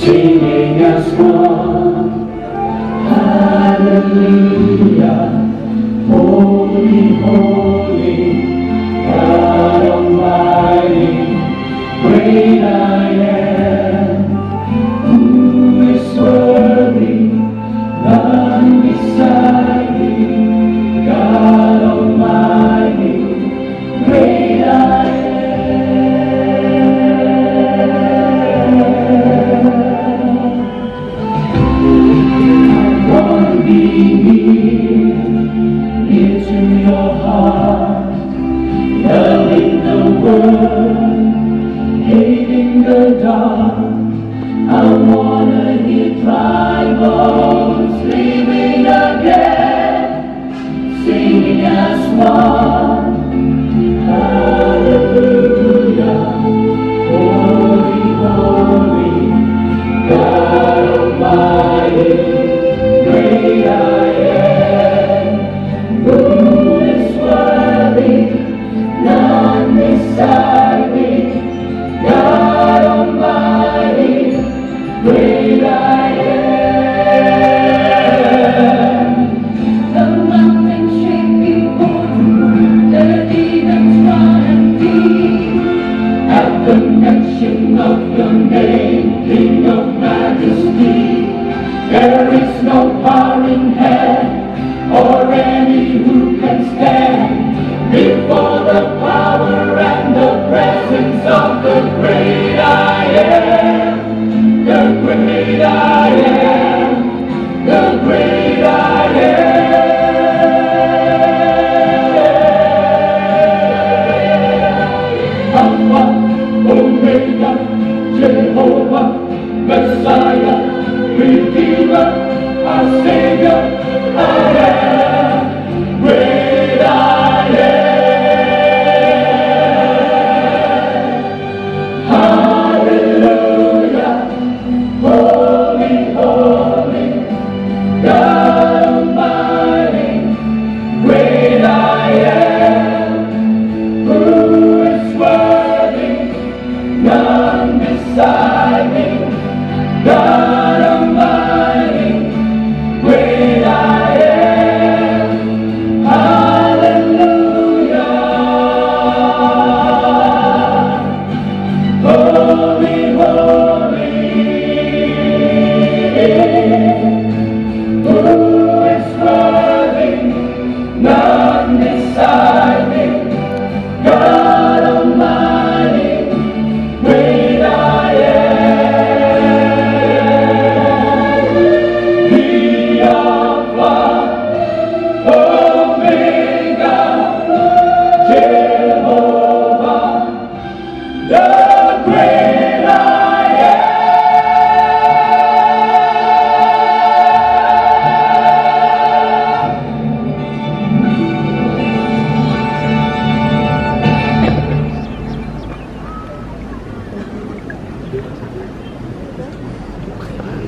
singing as one. Hallelujah, holy, holy, God Almighty, great I am. Who is worthy? None beside thee, God Almighty, great I am. I want to be near to your heart, loving the world, hating the dark. I wanna hear dry bones living again, singing as one. Hallelujah, holy, holy, God Almighty, great I am. Who is worthy? None beside me, God Almighty, great I am. The mountains shake before you, the demons run and flee. At the mention of your name, King of Majesty, there is no power in hell or any who can stand before the power and the presence of the great I am. The great I am, the great I am. Alpha, Omega, Jehovah, Messiah, Redeemer, our Savior, I am.